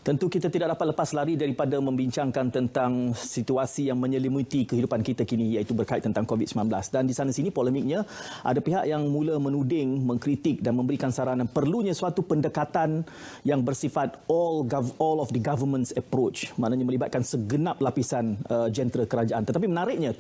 Tentu kita tidak dapat lepas lari daripada membincangkan tentang situasi yang menyelimuti kehidupan kita kini, iaitu berkait tentang COVID-19. Dan di sana sini polemiknya, ada pihak yang mula menuding, mengkritik dan memberikan saranan perlunya suatu pendekatan yang bersifat all of the government's approach, maknanya melibatkan segenap lapisan jentera kerajaan. Tetapi menariknya,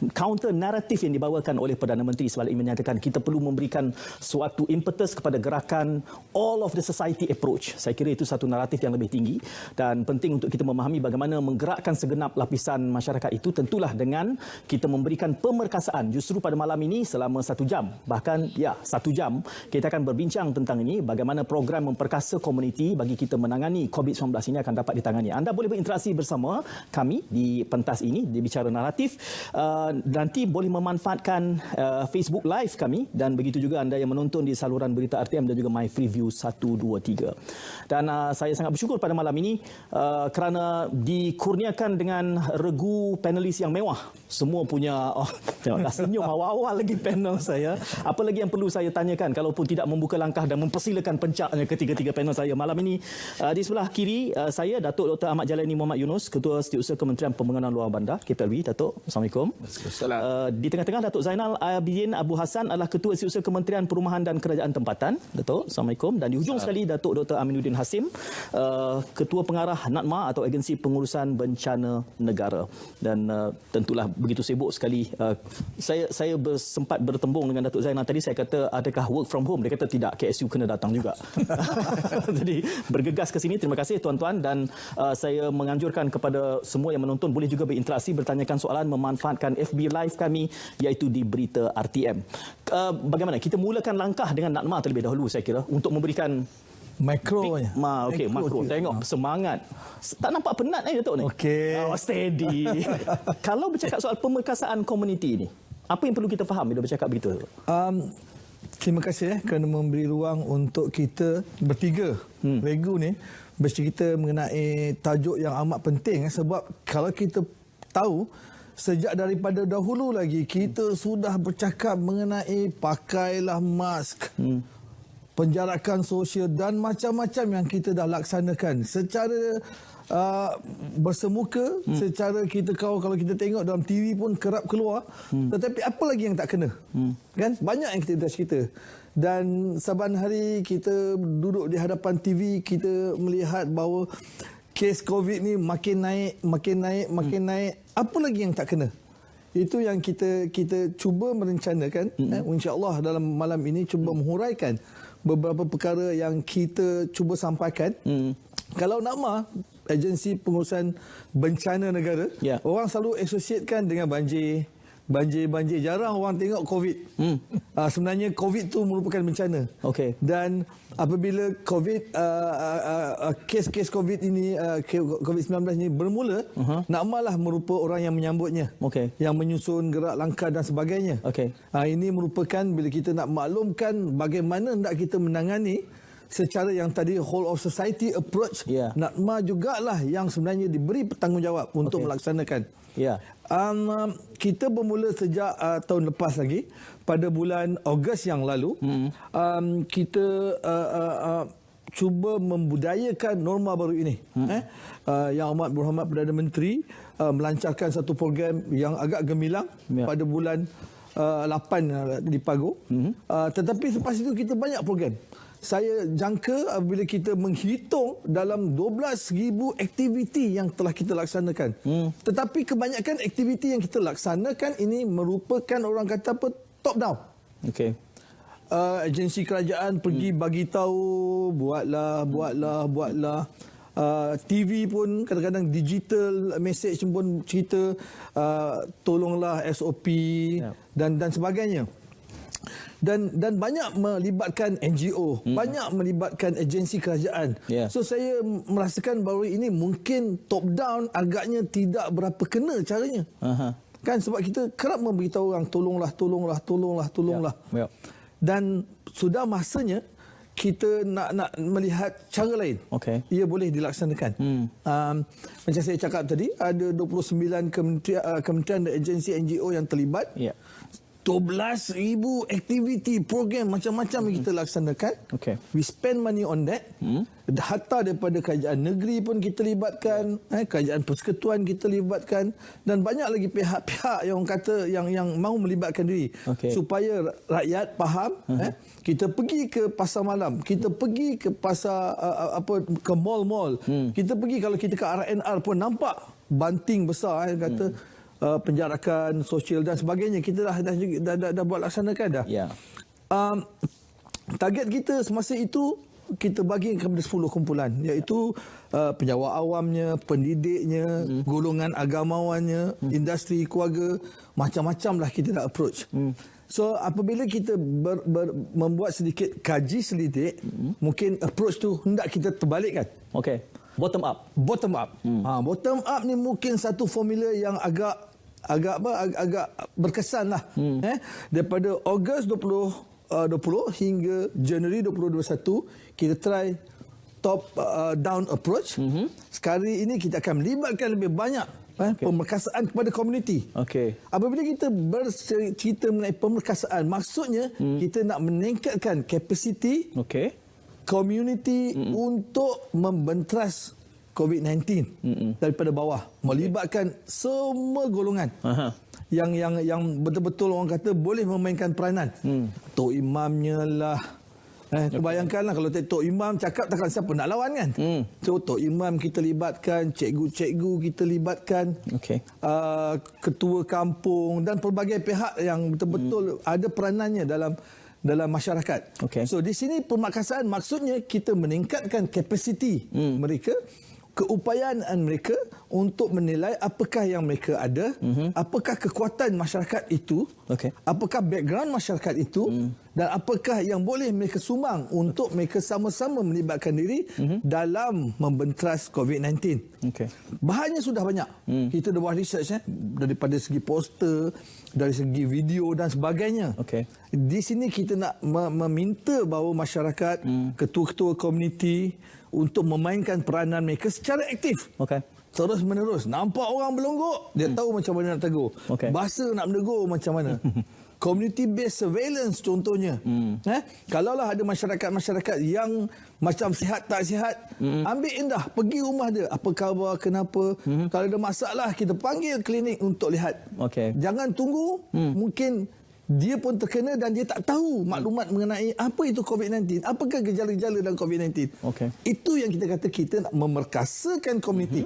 counter naratif yang dibawakan oleh Perdana Menteri sebaliknya menyatakan kita perlu memberikan suatu impetus kepada gerakan all of the society approach. Saya kira itu satu naratif yang lebih tinggi dan penting untuk kita memahami bagaimana menggerakkan segenap lapisan masyarakat itu, tentulah dengan kita memberikan pemerkasaan. Justru pada malam ini selama 1 jam, bahkan 1 jam, kita akan berbincang tentang ini, bagaimana program memperkasa komuniti bagi kita menangani COVID-19 ini akan dapat ditangani. Anda boleh berinteraksi bersama kami di pentas ini, di Bicara Naratif. Nanti boleh memanfaatkan Facebook Live kami, dan begitu juga anda yang menonton di saluran berita RTM dan juga My Freeview 123. Dan saya sangat bersyukur pada malam ini kerana dikurniakan dengan regu panelis yang mewah. Semua punya tengoklah senyum awal-awal lagi panel saya. Apa lagi yang perlu saya tanyakan kalaupun tidak membuka langkah dan mempersilakan pencaknya ketiga-tiga panel saya malam ini. Di sebelah kiri saya Datuk Dr. Ahmad Jalani Muhammad Yunus, Ketua Setiausaha Kementerian Pembangunan Luar Bandar KPLB. Datuk, Assalamualaikum. Di tengah-tengah Datuk Zainal Abidin Abu Hassan adalah Ketua Setiausaha Kementerian Perumahan dan Kerajaan Tempatan. Datuk, Assalamualaikum. Dan di hujung sekali Datuk Dr. Aminuddin Hasim, Ketua Pengarah NADMA atau Agensi Pengurusan Bencana Negara. Dan tentulah begitu sibuk sekali. Saya sempat bertembung dengan Datuk Zainal tadi. Saya kata, adakah work from home? Dia kata tidak, KSU kena datang juga. Jadi bergegas ke sini. Terima kasih tuan-tuan, dan saya menganjurkan kepada semua yang menonton boleh juga berinteraksi, bertanyakan soalan, memanfaatkan FB Live kami iaitu di Berita RTM. Bagaimana? Kita mulakan langkah dengan NADMA terlebih dahulu saya kira untuk memberikan makronya. Okey, makro. Tengok semangat. Tak nampak penat Datuk ni. Okey. Steady. Kalau bercakap soal pemerkasaan komuniti ini, apa yang perlu kita faham bila bercakap begitu? Terima kasih kerana memberi ruang untuk kita bertiga regu ni bercerita mengenai tajuk yang amat penting, sebab kalau kita tahu sejak daripada dahulu lagi kita sudah bercakap mengenai pakailah mask, penjarakan sosial dan macam-macam yang kita dah laksanakan secara bersemuka, secara kita kalau kita tengok dalam TV pun kerap keluar, tetapi apa lagi yang tak kena, kan? Banyak yang kita dah cerita, dan saban hari kita duduk di hadapan TV, kita melihat bahawa kes COVID ni makin naik. Apa lagi yang tak kena? Itu yang kita cuba merencanakan. InsyaAllah dalam malam ini cuba menghuraikan beberapa perkara yang kita cuba sampaikan. Kalau NADMA, Agensi Pengurusan Bencana Negara, orang selalu associatekan dengan banjir. Jarang orang tengok COVID. Sebenarnya COVID tu merupakan bencana. Okey. Dan apabila COVID, kes-kes COVID ini, COVID-19 ini bermula, NADMA lah merupakan orang yang menyambutnya. Yang menyusun gerak langkah dan sebagainya. Ini merupakan bila kita nak maklumkan bagaimana nak kita menangani secara yang tadi whole of society approach. NADMA jugalah yang sebenarnya diberi bertanggungjawab untuk melaksanakan. Kita bermula sejak tahun lepas lagi, pada bulan Ogos yang lalu, kita cuba membudayakan norma baru ini. Yang amat berhormat Perdana Menteri melancarkan satu program yang agak gemilang pada bulan 8 di Pagu. Tetapi selepas itu kita banyak program. Saya jangka apabila kita menghitung dalam 12,000 aktiviti yang telah kita laksanakan. Tetapi kebanyakan aktiviti yang kita laksanakan ini merupakan orang kata apa, top down. Agensi kerajaan pergi bagi tahu, buatlah. TV pun kadang-kadang digital message pun cerita, tolonglah SOP dan sebagainya. Dan banyak melibatkan NGO, banyak melibatkan agensi kerajaan. So saya merasakan bahawa ini mungkin top down agaknya tidak berapa kena caranya. Kan sebab kita kerap memberitahu orang tolonglah. Dan sudah masanya kita nak melihat cara lain. Ia boleh dilaksanakan. Macam saya cakap tadi, ada 29 kementerian dan agensi NGO yang terlibat. 12,000 aktiviti, program macam-macam yang kita laksanakan. Okay. We spend money on that. Hatta daripada kerajaan negeri pun kita libatkan, kerajaan persekutuan kita libatkan, dan banyak lagi pihak-pihak yang kata yang mahu melibatkan diri supaya rakyat faham. Kita pergi ke pasar malam, kita pergi ke pasar ke mall-mall. Kita pergi, kalau kita ke RNR pun nampak banting besar kata penjarakan sosial dan sebagainya. Kita dah buat laksanakan dah. Target kita semasa itu kita bagi kepada 10 kumpulan, iaitu penjawat awamnya, pendidiknya, golongan agamawannya, industri keluarga, macam-macam lah kita dah approach. So apabila kita membuat sedikit kaji selidik, mungkin approach tu hendak kita terbalikkan. Okey. Bottom up. Bottom up. Bottom up ni mungkin satu formula yang agak berkesan lah. Daripada Ogos 2020 hingga Januari 2021 kita try top down approach. Sekali ini kita akan melibatkan lebih banyak pemerkasaan kepada komuniti. Apabila kita bercerita mengenai pemerkasaan, maksudnya kita nak meningkatkan kapasiti komuniti untuk membentras COVID-19 daripada bawah, melibatkan semua golongan yang betul-betul orang kata boleh memainkan peranan. Tok imamnya lah. Bayangkanlah kalau Tok Imam cakap, takkan siapa nak lawan kan? So Tok Imam kita libatkan, cikgu-cikgu kita libatkan, ketua kampung dan pelbagai pihak yang betul-betul ada peranannya dalam masyarakat. So di sini pemakasaan maksudnya kita meningkatkan kapasiti mereka, keupayaan mereka untuk menilai apakah yang mereka ada, apakah kekuatan masyarakat itu, apakah background masyarakat itu, dan apakah yang boleh mereka sumbang untuk mereka sama-sama melibatkan diri dalam membentras COVID-19. Bahannya sudah banyak. Kita dah buat research daripada segi poster, dari segi video dan sebagainya. Di sini kita nak meminta bahawa masyarakat, ketua-ketua komuniti untuk memainkan peranan mereka secara aktif. Terus menerus. Nampak orang berlonggok, dia tahu macam mana nak tegur. Bahasa nak menegur macam mana. Community based surveillance contohnya. Kalaulah ada masyarakat-masyarakat yang macam sihat tak sihat, ambil indah, pergi rumah dia. Apa khabar, kenapa? Kalau ada masalah, kita panggil klinik untuk lihat. Jangan tunggu, mungkin dia pun terkena dan dia tak tahu maklumat mengenai apa itu COVID-19, apakah gejala-gejala dalam COVID-19. Itu yang kita kata kita nak memerkasakan komuniti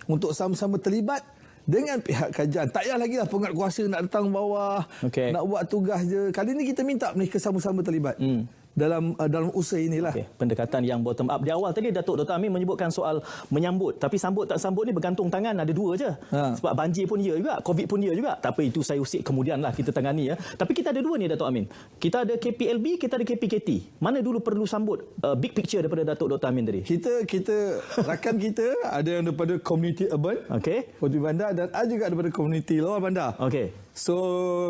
untuk sama-sama terlibat dengan pihak kerajaan. Tak payah lagi lah penguatkuasa nak datang bawah, nak buat tugas je. Kali ni kita minta mereka sama-sama terlibat dalam usaha inilah. Pendekatan yang bottom up. Di awal tadi Datuk Dr. Amin menyebutkan soal menyambut, tapi sambut tak sambut ni bergantung tangan, ada dua je. Sebab banjir pun dia juga, COVID pun dia juga. Tak apa, itu saya usik kemudian lah kita tangani ya. Tapi kita ada dua ni Datuk Amin. Kita ada KPLB, kita ada KPKT. Mana dulu perlu sambut big picture daripada Datuk Dr. Amin tadi? Kita rakan kita ada yang daripada community urban, Kota Bandar, dan ada juga daripada community luar bandar. So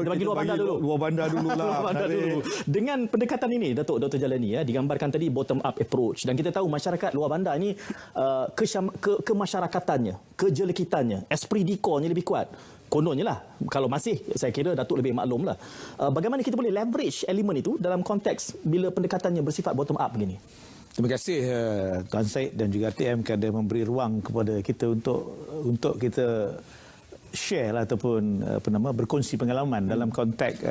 kita bagi luar bandar dulu. Luar bandar dulu lah. Luar bandar dulu. Dengan pendekatan ini Dr. Jalani digambarkan tadi bottom up approach, dan kita tahu masyarakat luar bandar ni kemasyarakatannya, kejelekitannya, esprit de corps-nya lebih kuat. Kononnya lah, kalau masih saya kira Datuk lebih maklum lah. Bagaimana kita boleh leverage elemen itu dalam konteks bila pendekatannya bersifat bottom up begini? Terima kasih Tuan Syed dan juga RTM kerana memberi ruang kepada kita untuk kita share lah, ataupun berkongsi pengalaman dalam konteks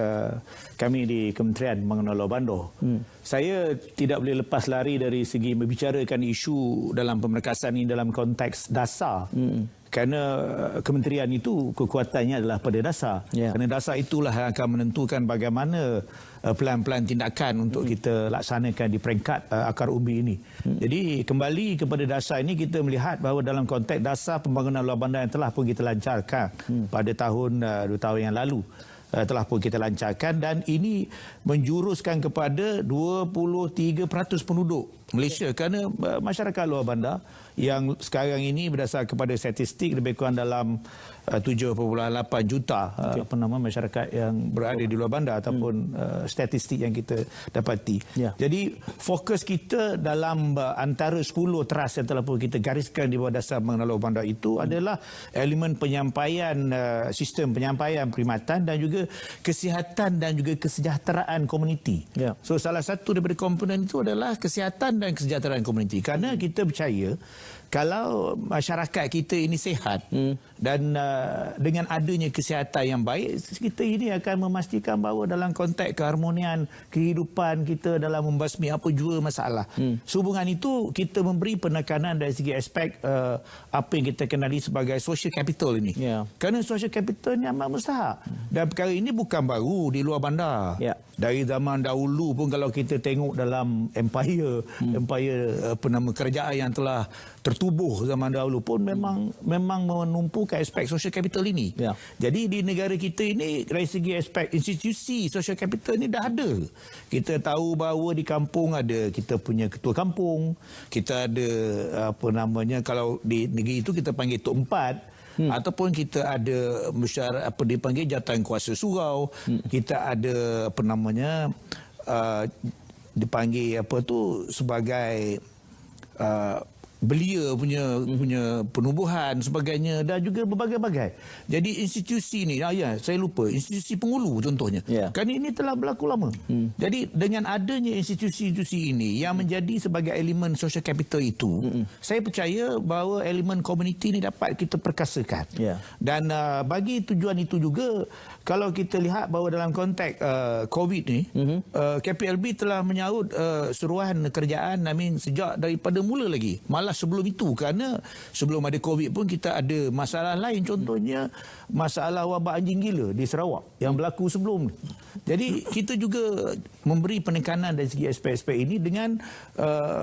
kami di Kementerian Pembangunan Luar Bandar. Saya tidak boleh lepas lari dari segi membicarakan isu dalam pemerkasaan ini dalam konteks dasar. Kerana kementerian itu kekuatannya adalah pada dasar. Kerana dasar itulah yang akan menentukan bagaimana pelan-pelan tindakan untuk kita laksanakan di peringkat akar umbi ini. Jadi kembali kepada dasar ini, kita melihat bahawa dalam konteks dasar pembangunan luar bandar yang telah pun kita lancarkan pada tahun 2 tahun yang lalu, telah pun kita lancarkan, dan ini menjuruskan kepada 23% penduduk Malaysia kerana masyarakat luar bandar yang sekarang ini berdasar kepada statistik lebih kurang dalam 7.8 juta masyarakat yang berada di luar bandar ataupun statistik yang kita dapati. Jadi fokus kita dalam antara 10 teras yang telah pun kita gariskan di bawah dasar mengenal luar bandar itu adalah elemen penyampaian, sistem penyampaian perkhidmatan dan juga kesihatan dan juga kesejahteraan komuniti. So salah satu daripada komponen itu adalah kesihatan dan kesejahteraan komuniti kerana kita percaya kalau masyarakat kita ini sihat dan dengan adanya kesihatan yang baik, kita ini akan memastikan bahawa dalam konteks keharmonian kehidupan kita dalam membasmi apa jua masalah. Sehubungan itu kita memberi penekanan dari segi aspek apa yang kita kenali sebagai social capital ini. Kerana social capital ini amat mustahak. Dan perkara ini bukan baru di luar bandar. Dari zaman dahulu pun kalau kita tengok dalam empire kerajaan yang telah tertubuh zaman dahulu pun memang menumpukan aspek social capital ini. Jadi di negara kita ini dari segi aspek institusi social capital ini dah ada. Kita tahu bahawa di kampung ada kita punya ketua kampung, kita ada kalau di negeri itu kita panggil Tok Empat. Ataupun kita ada dipanggil jawatan kuasa surau, kita ada dipanggil sebagai belia punya penubuhan sebagainya dan juga berbagai-bagai. Jadi institusi ni saya lupa institusi pengulu contohnya. Kan ini telah berlaku lama. Jadi dengan adanya institusi-institusi ini yang menjadi sebagai elemen social capital itu, saya percaya bahawa elemen komuniti ini dapat kita perkasakan. Dan bagi tujuan itu juga kalau kita lihat bahawa dalam konteks COVID ni, KPLB telah menyahut suruhan kerajaan sejak daripada mula lagi. Malah sebelum itu kerana sebelum ada COVID pun kita ada masalah lain, contohnya masalah wabak anjing gila di Sarawak yang berlaku sebelum ni. Jadi kita juga memberi penekanan dari segi aspek-aspek ini dengan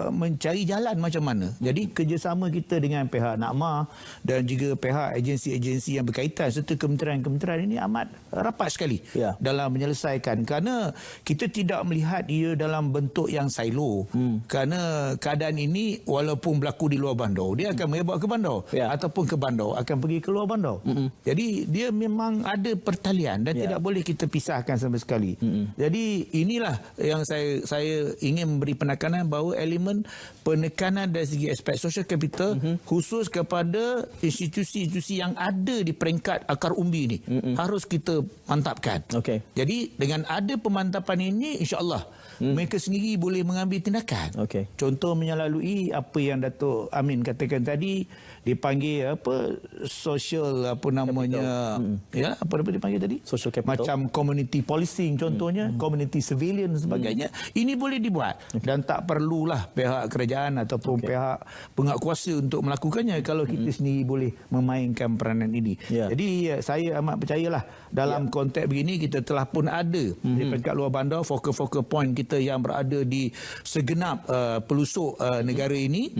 mencari jalan macam mana. Jadi kerjasama kita dengan pihak NAKMA dan juga pihak agensi-agensi yang berkaitan serta kementerian-kementerian ini amat rapat sekali dalam menyelesaikan kerana kita tidak melihat ia dalam bentuk yang silo. Kerana keadaan ini walaupun berlaku di luar bandar, dia akan merebak ke bandar ataupun ke bandar akan pergi ke luar bandar. Jadi dia memang ada pertalian dan tidak boleh kita pisahkan sama sekali. Jadi inilah yang saya ingin memberi penekanan bahawa elemen penekanan dari segi aspek social capital khusus kepada institusi-institusi yang ada di peringkat akar umbi ini harus kita mantapkan. Jadi dengan ada pemantapan ini, insya-Allah mereka sendiri boleh mengambil tindakan. Contoh melalui apa yang Datuk Amin katakan tadi, dipanggil social apa dipanggil tadi? Social capital. Macam community policing contohnya, community surveillance sebagainya. Ini boleh dibuat dan tak perlulah pihak kerajaan ataupun pihak penguatkuasa untuk melakukannya kalau kita sendiri boleh memainkan peranan ini. Jadi saya amat percayalah dalam konteks begini kita telah pun ada di peringkat luar bandar focal point kita yang berada di segenap pelusuk negara ini,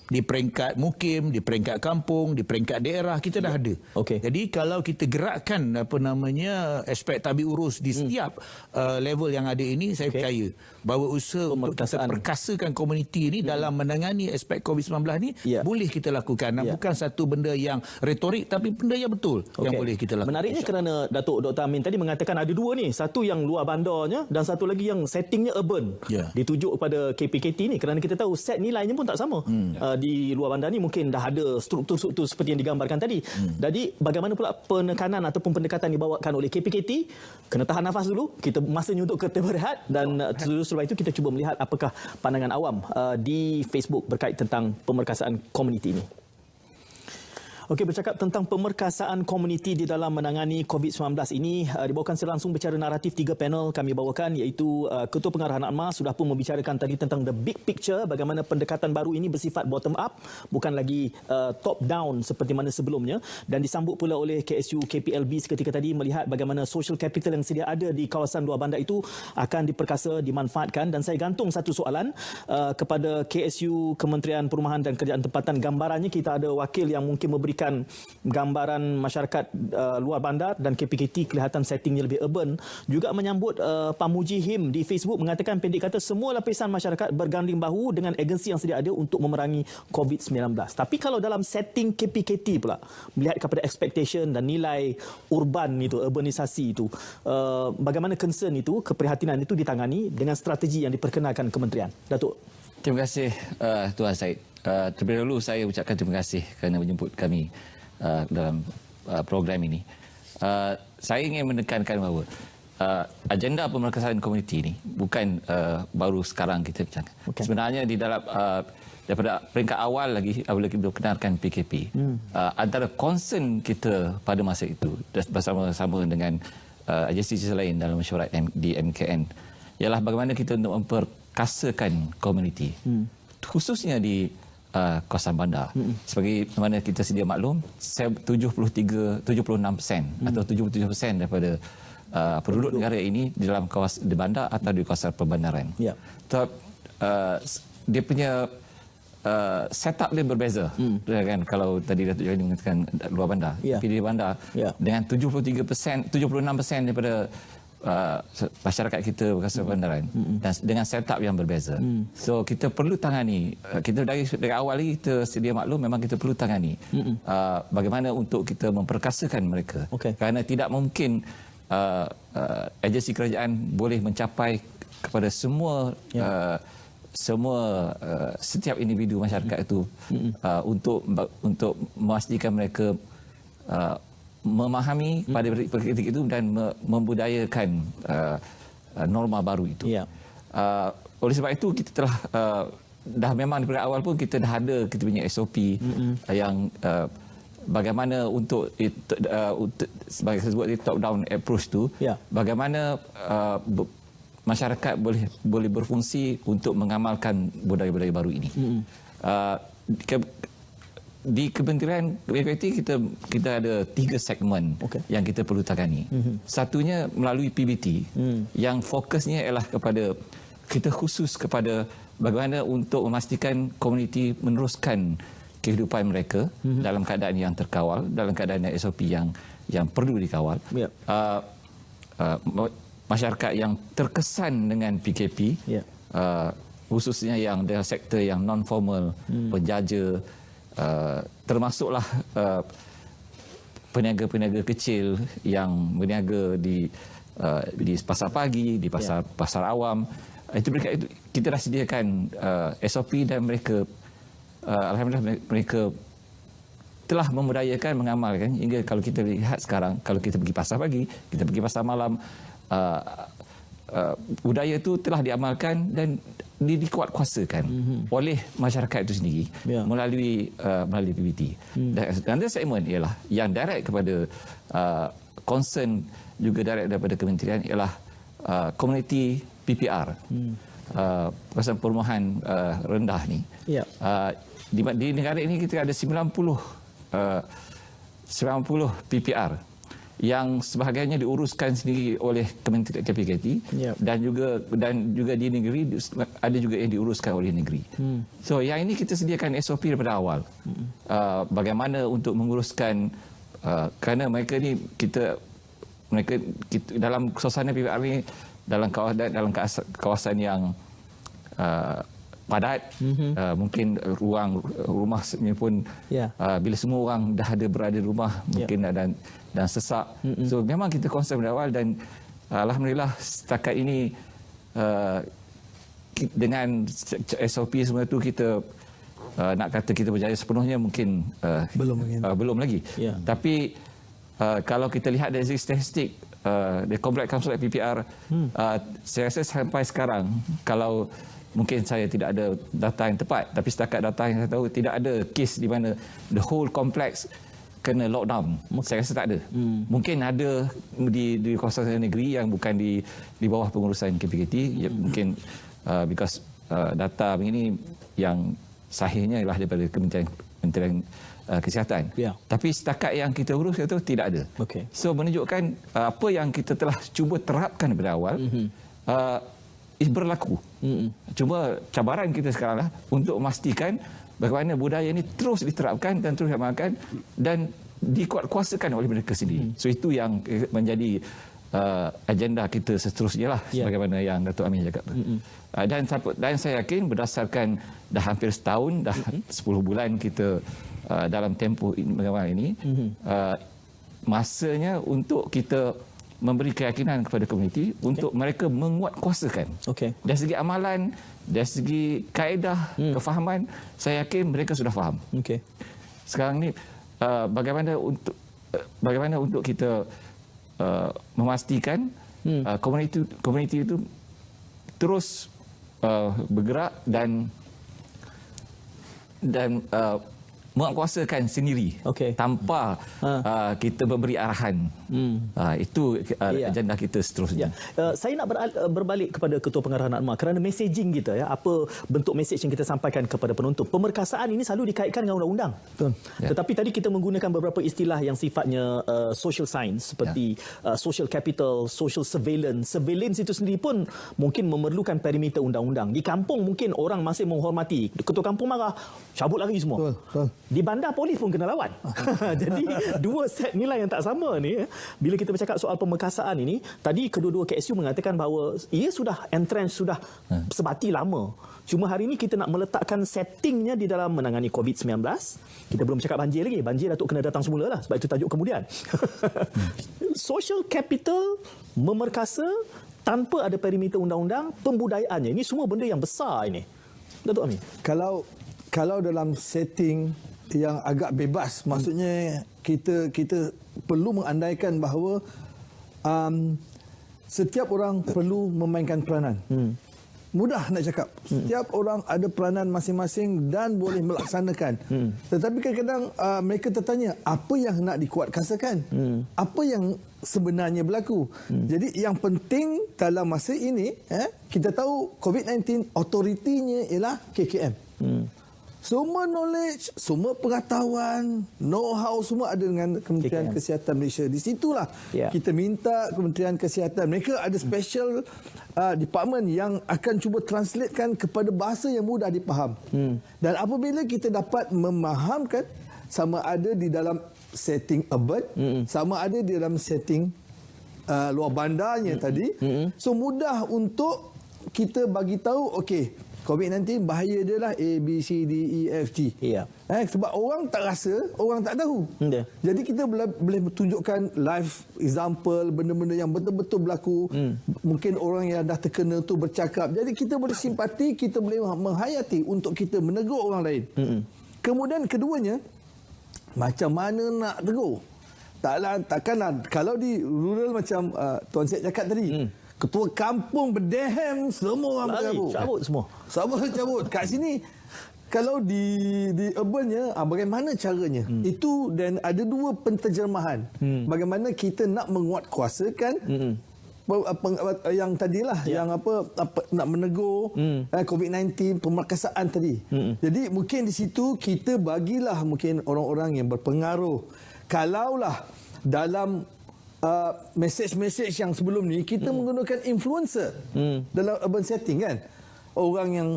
di peringkat mukim, di peringkat kampung, di peringkat daerah kita dah ada. Jadi kalau kita gerakkan aspek tabi urus di setiap level yang ada ini, saya percaya bahawa usaha untuk kita perkasakan komuniti ini dalam menangani aspek COVID-19 ni boleh kita lakukan dan bukan satu benda yang retorik tapi benda yang betul yang boleh kita lakukan. Menariknya kerana Dr. Amin tadi mengatakan ada dua ni, satu yang luar bandarnya dan satu lagi yang settingnya urban. Ditujuk kepada KPKT ni kerana kita tahu set nilainya pun tak sama. Di luar bandar ni mungkin dah ada struktur-struktur seperti yang digambarkan tadi. Jadi bagaimana pula penekanan ataupun pendekatan dibawakan oleh KPKT? Kena tahan nafas dulu, kita masanya untuk kita berehat dan setelah itu kita cuba melihat apakah pandangan awam di Facebook berkait tentang pemerkasaan komuniti ini. Okey, bercakap tentang pemerkasaan komuniti di dalam menangani COVID-19 ini, dibawakan secara langsung bicara naratif 3 panel kami bawakan, iaitu Ketua Pengarah NAKMA sudah pun membicarakan tadi tentang the big picture, bagaimana pendekatan baru ini bersifat bottom up, bukan lagi top down seperti mana sebelumnya, dan disambut pula oleh KSU KPLB seketika tadi melihat bagaimana social capital yang sedia ada di kawasan luar bandar itu akan diperkasa, dimanfaatkan. Dan saya gantung satu soalan kepada KSU Kementerian Perumahan dan Kerjaan Tempatan. Gambarannya kita ada wakil yang mungkin memberikan memberikan gambaran masyarakat luar bandar dan KPKT kelihatan settingnya lebih urban. Juga menyambut Pamuji Him di Facebook mengatakan pendek kata semua lapisan masyarakat berganding bahu dengan agensi yang sedia ada untuk memerangi COVID-19. Tapi kalau dalam setting KPKT pula, melihat kepada expectation dan nilai urban itu, urbanisasi itu, bagaimana concern itu, keprihatinan itu ditangani dengan strategi yang diperkenalkan kementerian? Datuk. Terima kasih Tuan Syed. Terlebih dahulu saya ucapkan terima kasih kerana menjemput kami dalam program ini. Saya ingin menekankan bahawa agenda pemerkasaan komuniti ini bukan baru sekarang kita bincangkan. Okay. Sebenarnya di dalam daripada peringkat awal lagi apabila kita kenalkan PKP, antara concern kita pada masa itu bersama-sama dengan agensi lain dalam mesyuarat di MKN ialah bagaimana kita untuk memperkasakan komuniti, khususnya di kawasan bandar. Sebagai mana kita sedia maklum, 76% atau 77% daripada penduduk negara ini di dalam kawasan di bandar atau di kawasan perbandaran. Yeah. Dia punya setup dia berbeza. Kan, kalau tadi Datuk Johnny mengatakan luar bandar, tapi di bandar dengan 73%, 76% daripada masyarakat kita berkasar bandaran dan dengan setup yang berbeza. So kita perlu tangani, kita dari awal lagi kita sedia maklum memang kita perlu tangani bagaimana untuk kita memperkasakan mereka. Kerana tidak mungkin agensi kerajaan boleh mencapai kepada semua setiap individu masyarakat itu untuk memastikan mereka memahami pada ketika itu dan membudayakan norma baru itu. Oleh sebab itu kita telah dah memang daripada awal pun kita dah ada kita punya SOP yang bagaimana untuk sebagai sebut top down approach tu, bagaimana masyarakat boleh berfungsi untuk mengamalkan budaya-budaya baru ini. Di Kementerian PKT kita ada 3 segmen yang kita perlu tangani. Satunya melalui PBT yang fokusnya ialah kepada kita khusus kepada bagaimana untuk memastikan komuniti meneruskan kehidupan mereka dalam keadaan yang terkawal, dalam keadaan SOP yang perlu dikawal. Masyarakat yang terkesan dengan PKP, khususnya yang dalam sektor yang non formal, penjaja, termasuklah peniaga-peniaga kecil yang berniaga di pasar pagi, di pasar awam. Itu kita dah sediakan SOP dan mereka alhamdulillah mereka telah memudayakan mengamalkan hingga kalau kita lihat sekarang, kalau kita pergi pasar pagi, kita pergi pasar malam, budaya itu telah diamalkan dan dikuatkuasakan oleh masyarakat itu sendiri melalui PBT. Dan ada segmen ialah yang direct kepada concern juga direct daripada kementerian ialah komuniti PPR, kawasan perumahan rendah ni. Di negara ini kita ada 90 PPR yang sebahagiannya diuruskan sendiri oleh Kementerian KPKT dan juga di negeri ada juga yang diuruskan oleh negeri. So yang ini kita sediakan SOP daripada awal. Bagaimana untuk menguruskan kerana mereka dalam suasana PPR ni dalam kawasan yang padat, mungkin rumahnya pun bila semua orang dah ada berada di rumah mungkin dan sesak. So memang kita concern dari awal dan alhamdulillah setakat ini dengan SOP semua tu kita nak kata kita berjaya sepenuhnya mungkin belum lagi. Tapi kalau kita lihat dari statistik di Kompleks Kawasan PPR, saya rasa sampai sekarang kalau mungkin saya tidak ada data yang tepat, tapi setakat data yang saya tahu tidak ada kes di mana the whole complex kena lockdown. Saya rasa tak ada. Mungkin ada di kawasan negeri yang bukan di bawah pengurusan KPKT, mungkin because data begini yang sahihnya ialah daripada Kementerian Kesihatan. Tapi setakat yang kita urus itu tidak ada. So menunjukkan apa yang kita telah cuba terapkan daripada awal berlaku. Cuma cabaran kita sekarang lah untuk memastikan bagaimana budaya ini terus diterapkan dan terus diamalkan dan dikuatkuasakan oleh mereka sendiri. So itu yang menjadi agenda kita seterusnya lah, sebagaimana yang Datuk Amin cakap. Dan saya yakin berdasarkan dah hampir setahun, dah 10 bulan kita dalam tempoh mengawal ini, masanya untuk kita memberi keyakinan kepada komuniti untuk mereka menguatkuasakan. Dari segi amalan, dari segi kaedah, kefahaman, saya yakin mereka sudah faham. Sekarang ni bagaimana untuk kita memastikan komuniti itu terus bergerak dan menguasakan sendiri tanpa kita memberi arahan. Itu agenda kita seterusnya. Saya nak berbalik kepada Ketua Pengarah Nakma kerana messaging kita, apa bentuk message yang kita sampaikan kepada penonton. Pemerkasaan ini selalu dikaitkan dengan undang-undang. Tetapi tadi kita menggunakan beberapa istilah yang sifatnya social science seperti social capital, social surveillance. Surveillance itu sendiri pun mungkin memerlukan perimeter undang-undang. Di kampung mungkin orang masih menghormati. Ketua kampung marah, cabut lari semua. Di bandar polis pun kena lawan. Jadi dua set nilai yang tak sama ni. Bila kita bercakap soal pemerkasaan ini, tadi kedua-dua KSU mengatakan bahawa ia sudah entrenched, sudah sebati lama. Cuma hari ini kita nak meletakkan settingnya di dalam menangani COVID-19. Kita belum cakap banjir lagi. Banjir Datuk kena datang semula lah. Sebab itu tajuk kemudian. Social capital, memerkasa tanpa ada perimeter undang-undang, pembudayaannya. Ini semua benda yang besar ini. Datuk Amin. Kalau dalam setting yang agak bebas, maksudnya kita perlu mengandaikan bahawa setiap orang perlu memainkan peranan. Mudah nak cakap. Setiap orang ada peranan masing-masing dan boleh melaksanakan. Tetapi kadang-kadang mereka tertanya, apa yang nak dikuatkuasakan? Apa yang sebenarnya berlaku? Jadi yang penting dalam masa ini, kita tahu COVID-19 otoritinya ialah KKM. Semua knowledge, semua pengetahuan, know-how semua ada dengan Kementerian Kesihatan Malaysia. Di situlah kita minta Kementerian Kesihatan. Mereka ada special department yang akan cuba translatekan kepada bahasa yang mudah dipaham. Dan apabila kita dapat memahamkan, sama ada di dalam setting urban, sama ada di dalam setting luar bandarnya tadi, so mudah untuk kita bagi tahu, okey, COVID-19 bahaya dia lah A, B, C, D, E, F, G. Sebab orang tak rasa, orang tak tahu. Jadi kita boleh tunjukkan live example, benda-benda yang betul-betul berlaku. Mungkin orang yang dah terkena tu bercakap. Jadi kita boleh simpati, kita boleh menghayati untuk kita menegur orang lain. Kemudian keduanya, macam mana nak tegur? Takkanlah, kalau di rural macam Tuan Syed cakap tadi, ketua kampung berdehem, semua orang bergabung. Cabut semua. Semua cabut. Kat sini, kalau di urbannya, bagaimana caranya? Itu, dan ada dua penterjemahan. Bagaimana kita nak menguatkuasakan yang tadilah, yang nak menegur COVID-19, pemerkasaan tadi. Jadi mungkin di situ kita bagilah mungkin orang-orang yang berpengaruh. Kalaulah dalam message yang sebelum ni kita menggunakan influencer dalam urban setting kan, orang yang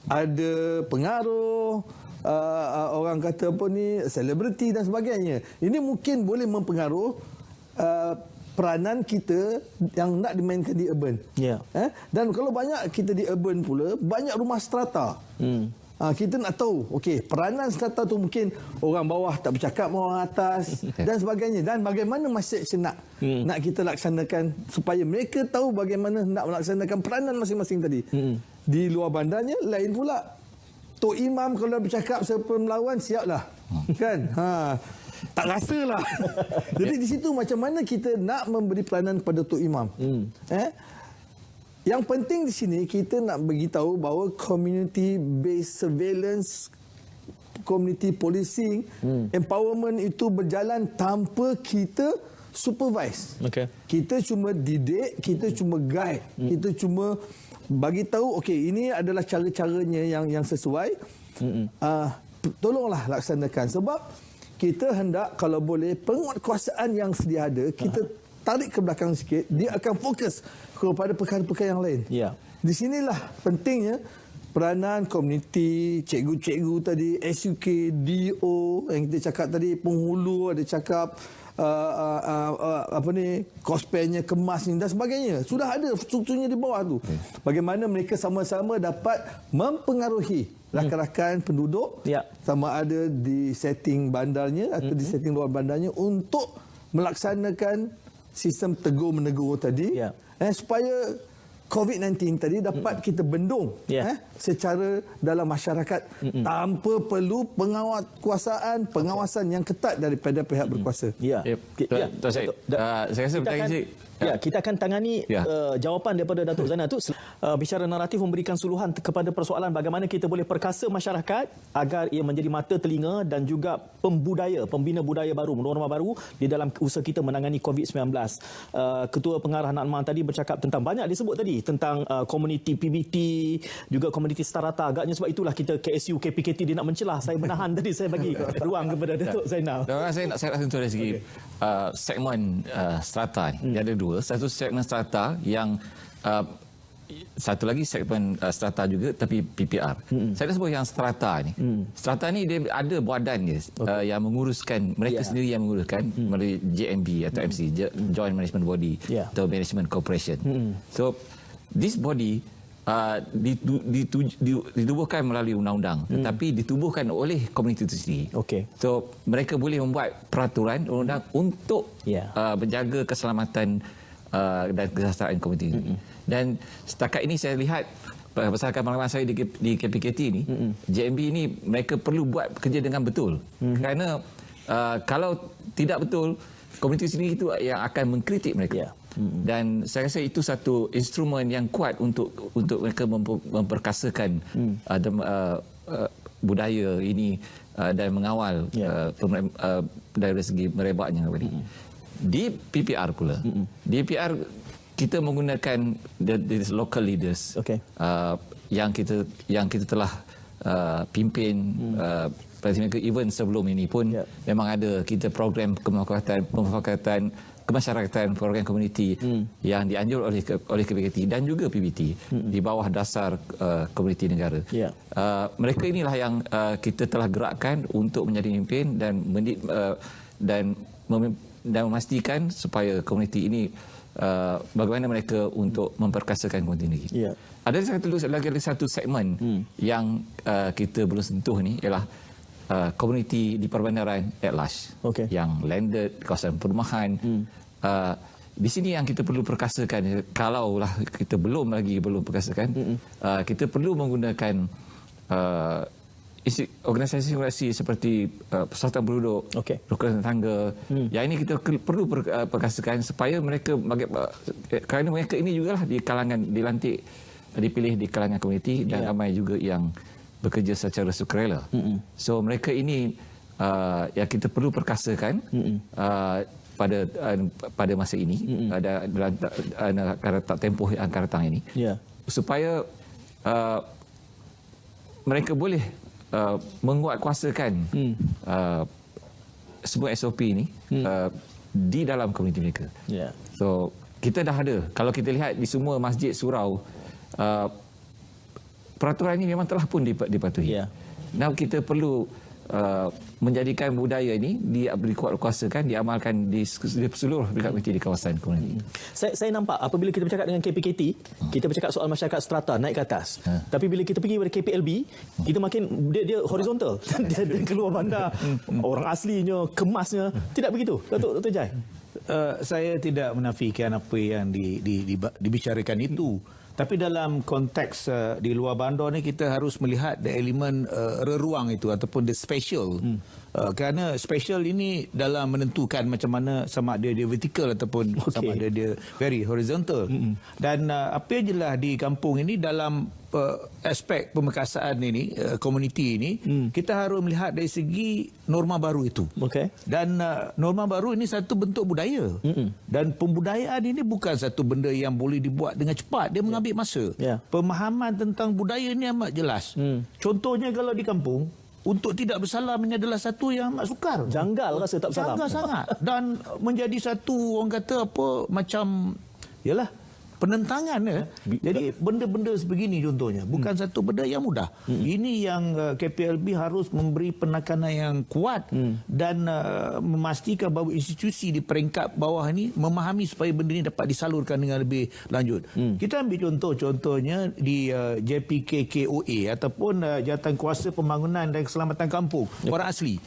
ada pengaruh, orang kata apa ni, selebriti dan sebagainya, ini mungkin boleh mempengaruhi peranan kita yang nak dimainkan di urban. Dan kalau banyak kita di urban pula, banyak rumah strata. Kita nak tahu, okey, peranan strata tu mungkin orang bawah tak bercakap dengan orang atas dan sebagainya. Dan bagaimana message nak kita laksanakan supaya mereka tahu bagaimana nak melaksanakan peranan masing-masing tadi. Di luar bandarnya lain pula. Tok Imam kalau bercakap siapa melawan, siaplah. Kan? Tak rasalah. Jadi di situ macam mana kita nak memberi peranan kepada Tok Imam. Yang penting di sini kita nak beritahu bahawa community based surveillance, community policing, empowerment itu berjalan tanpa kita supervise. Kita cuma didik, kita cuma guide, kita cuma bagi tahu okey, ini adalah cara-caranya yang sesuai. Tolonglah laksanakan, sebab kita hendak kalau boleh penguatkuasaan yang sedia ada kita tarik ke belakang sikit, dia akan fokus kepada perkara-perkara yang lain. Di sinilah pentingnya peranan komuniti, cikgu-cikgu tadi, SUK, DO yang kita cakap tadi, penghulu ada cakap kospennya, kemas ni dan sebagainya. Sudah ada strukturnya di bawah tu. Bagaimana mereka sama-sama dapat mempengaruhi rakan-rakan penduduk sama ada di setting bandarnya atau di setting luar bandarnya untuk melaksanakan sistem tegur-menegur tadi supaya COVID-19 tadi dapat kita bendung secara dalam masyarakat tanpa perlu pengawasan yang ketat daripada pihak berkuasa. Tuan Syed, saya rasa kita akan tangani jawapan daripada Datuk Zainal tu. Bicara naratif memberikan suluhan kepada persoalan bagaimana kita boleh perkasa masyarakat agar ia menjadi mata telinga dan juga pembina budaya baru, norma baru di dalam usaha kita menangani COVID-19. Ketua Pengarah Anak Maan tadi bercakap tentang banyak disebut tadi tentang komuniti PBT, juga komuniti setarata. Agaknya sebab itulah kita KSU, KPKT dia nak mencelah. Saya menahan tadi, saya bagi ruang kepada Datuk Zainal. Saya nak sentuh dari segi segmen strata ni. Ada dua. Satu segmen strata yang satu lagi segmen strata juga tapi PPR. Saya nak sebut yang strata ni. Strata ni dia ada badan dia yang menguruskan, mereka sendiri yang menguruskan melalui JMB atau MC, Joint Management Body atau Management Corporation. So this body ditubuhkan melalui undang-undang tetapi ditubuhkan oleh komuniti itu sendiri. So mereka boleh membuat peraturan undang-undang untuk menjaga keselamatan dan kesejahteraan komuniti ini. Dan setakat ini saya lihat berdasarkan pengalaman saya di KPKT ini, JMB ini mereka perlu buat kerja dengan betul. Kerana kalau tidak betul, komuniti sendiri itu yang akan mengkritik mereka. Dan saya rasa itu satu instrumen yang kuat untuk mereka memperkasakan budaya ini dan mengawal dari segi merebaknya tadi. Di PPR pula, di PPR kita menggunakan the local leaders yang kita telah pimpin. Even sebelum ini pun memang ada kita program pemufakatan kemasyarakatan, program komuniti yang dianjur oleh KPKT dan juga PBT di bawah dasar komuniti negara. Mereka inilah yang kita telah gerakkan untuk menjadi pemimpin dan memastikan supaya komuniti ini bagaimana mereka untuk memperkasakan komuniti ini. Ada lagi satu segmen yang kita belum sentuh ni ialah komuniti di perbandaran at large, yang landed, kawasan perumahan. Di sini yang kita perlu perkasakan, kalaulah kita belum perkasakan, kita perlu menggunakan organisasi seperti persatuan penduduk, rukun tangga. Yang ini kita perlu perkasakan supaya mereka, kerana mereka ini jugalah dipilih di kalangan komuniti dan ramai juga yang bekerja secara sukarela. So mereka ini yang kita perlu perkasakan pada masa ini, dalam tempoh yang akan datang ini, supaya mereka boleh menguatkuasakan semua SOP ini di dalam komuniti mereka. So kita dah ada, kalau kita lihat di semua masjid surau, peraturan ini memang telah pun dipatuhi. Now kita perlu menjadikan budaya ini dikuatkuasakan, diamalkan di seluruh komuniti di kawasan komuniti. Saya nampak apabila kita bercakap dengan KPKT, kita bercakap soal masyarakat strata naik ke atas. Tapi bila kita pergi kepada KPLB, kita makin dia horizontal. dia keluar bandar, orang aslinya, kemasnya. Tidak begitu, Dr. Jai? Saya tidak menafikan apa yang dibicarakan itu. Tapi dalam konteks di luar bandar ni kita harus melihat the elemen reruang itu ataupun the special. Kerana special ini dalam menentukan macam mana sama ada dia vertical ataupun sama ada dia very horizontal. Dan apa yang jelas di kampung ini dalam aspek pemekasaan ini, komuniti ini, kita harus melihat dari segi norma baru itu. Dan norma baru ini satu bentuk budaya. Dan pembudayaan ini bukan satu benda yang boleh dibuat dengan cepat. Dia mengambil masa. Pemahaman tentang budaya ini amat jelas. Contohnya kalau di kampung, untuk tidak bersalam ini adalah satu yang amat sukar. Janggal rasa tak bersalam. Janggal sangat. Dan menjadi satu, orang kata apa, macam, yalah, penentangan Jadi benda-benda sebegini contohnya bukan satu benda yang mudah. Ini yang KPLB harus memberi penekanan yang kuat dan memastikan bahawa institusi di peringkat bawah ini memahami supaya benda ini dapat disalurkan dengan lebih lanjut. Kita ambil contohnya di JPKKOA ataupun Jawatankuasa Pembangunan dan Keselamatan Kampung orang asli.